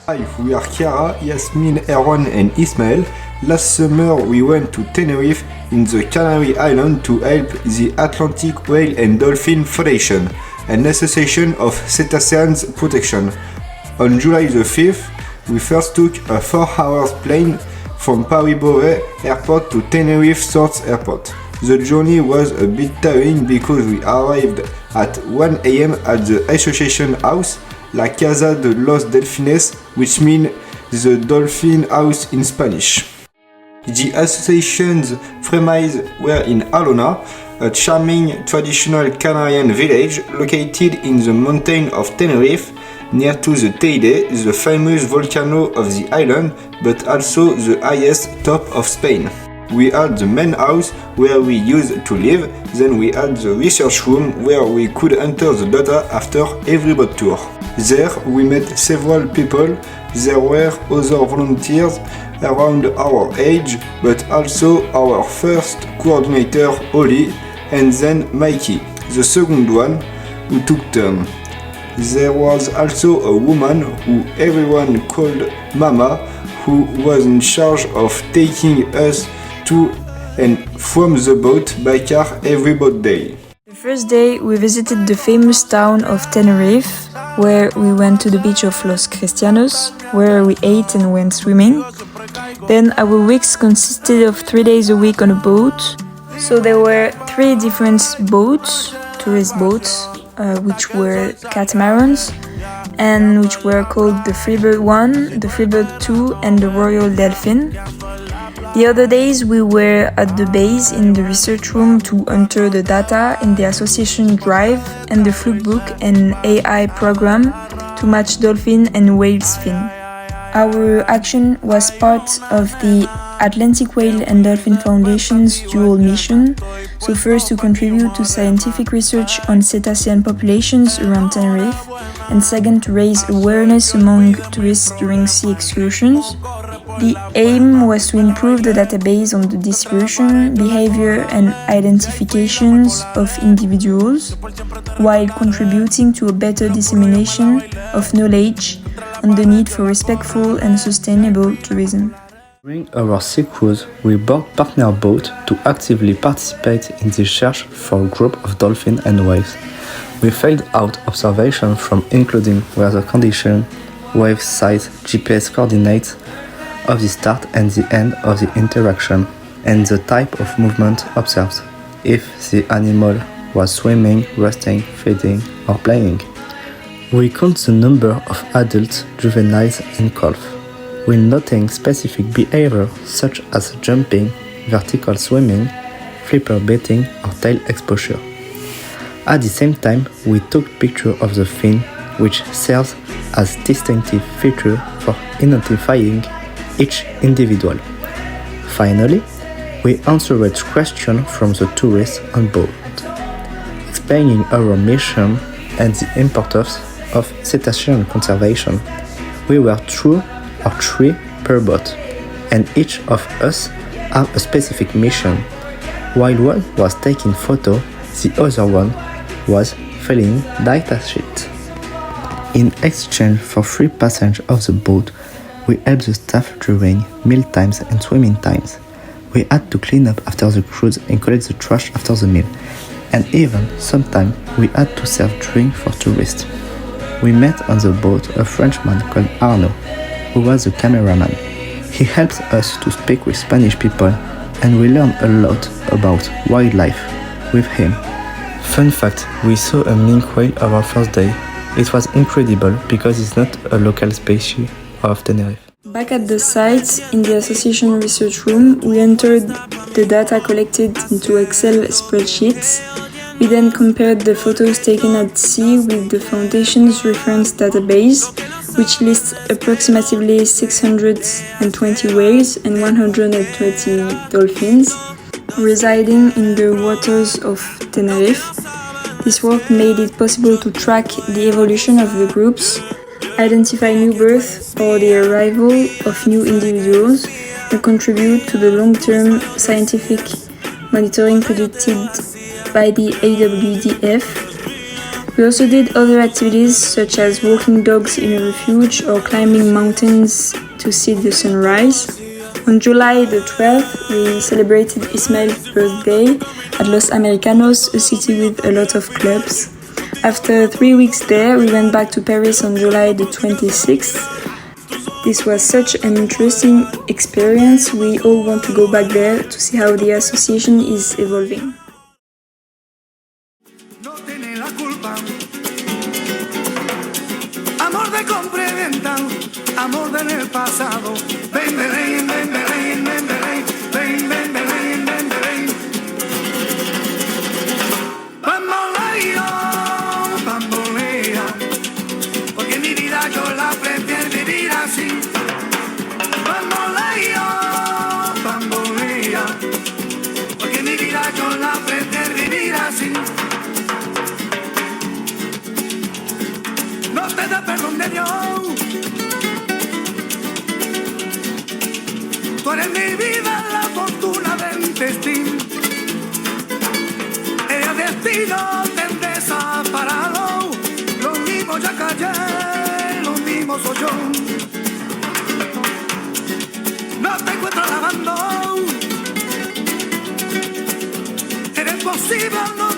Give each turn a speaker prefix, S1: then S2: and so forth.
S1: Hi, we are Chiara, Yasmin, Erwan and Ismael. Last summer we went to Tenerife in the Canary Island to help the Atlantic Whale and Dolphin Foundation, an association of cetaceans protection. On July the 5th, we first took a 4-hour plane from Paris-Beauvais Airport to Tenerife South Airport. The journey was a bit tiring because we arrived at 1 a.m. at the association house, La Casa de los Delfines, which means the dolphin house in Spanish. The association's premises were in Alona, a charming traditional Canarian village located in the mountain of Tenerife, near to the Teide, the famous volcano of the island, but also the highest top of Spain. We had the main house where we used to live, then we had the research room where we could enter the data after every boat tour. There we met several people. There were other volunteers around our age, but also our first coordinator Oli and then Mikey, the second one, who took turn. There was also a woman who everyone called Mama, who was in charge of taking us to and from the boat by car every boat day.
S2: The first day we visited the famous town of Tenerife, where we went to the beach of Los Cristianos, where we ate and went swimming. Then our weeks consisted of 3 days a week on a boat. So there were 3 different boats, tourist boats, which were catamarans, and which were called the Freebird 1, the Freebird 2 and the Royal Delphin. The other days we were at the base in the research room to enter the data in the association drive and the Flugbook and AI program to match dolphin and whales fin. Our action was part of the Atlantic Whale and Dolphin Foundation's dual mission, so first to contribute to scientific research on cetacean populations around Tenerife, and second to raise awareness among tourists during sea excursions. The aim was to improve the database on the distribution, behavior and identifications of individuals, while contributing to a better dissemination of knowledge on the need for respectful and sustainable tourism.
S3: During our sea cruise, we board partner boat to actively participate in the search for a group of dolphins and whales. We carried out observations from including weather conditions, wave size, GPS coordinates of the start and the end of the interaction, and the type of movement observed, if the animal was swimming, resting, feeding, or playing. We count the number of adults, juveniles, and calves, with noting specific behavior such as jumping, vertical swimming, flipper baiting, or tail exposure. At the same time, we took pictures of the fin, which serves as distinctive feature for identifying each individual. Finally, we answered questions from the tourists on board, explaining our mission and the importance of cetacean conservation. We were 2 or 3 per boat, and each of us had a specific mission. While one was taking photo, the other one was filling data sheet. In exchange for free passage of the boat, we helped the staff during meal times and swimming times. We had to clean up after the cruise and collect the trash after the meal, and even sometimes we had to serve drink for tourists. We met on the boat a Frenchman called Arnaud, who was the cameraman. He helped us to speak with Spanish people, and we learned a lot about wildlife with him. Fun fact, we saw a minke whale our first day. It was incredible because it's not a local species of Tenerife.
S2: Back at the site, in the association research room, we entered the data collected into Excel spreadsheets. We then compared the photos taken at sea with the Foundation's reference database, which lists approximately 620 whales and 120 dolphins residing in the waters of Tenerife. This work made it possible to track the evolution of the groups, identify new births or the arrival of new individuals, and contribute to the long-term scientific monitoring conducted by the AWDF. We also did other activities such as walking dogs in a refuge or climbing mountains to see the sunrise. On July the 12th, we celebrated Ismail's birthday at Los Americanos, a city with a lot of clubs. After 3 weeks there, we went back to Paris on July the 26th. This was such an interesting experience. We all want to go back there to see how the association is evolving.
S4: Amor de compra y venta, amor del pasado. Ven, ven, ven, ven, ven, ven, ven, ven, ven, ven, ven, ven. Bamboleo, bambolea, porque mi vida yo la prefiero vivir así. Bamboleo, bambolea, porque mi vida yo la prefiero vivir así. No te da perdón de Dios. Tú eres mi vida, la fortuna del destino. El destino te desaparado. Lo mismo ya callé, lo mismo soy yo. No te encuentro lavando. Eres posible, no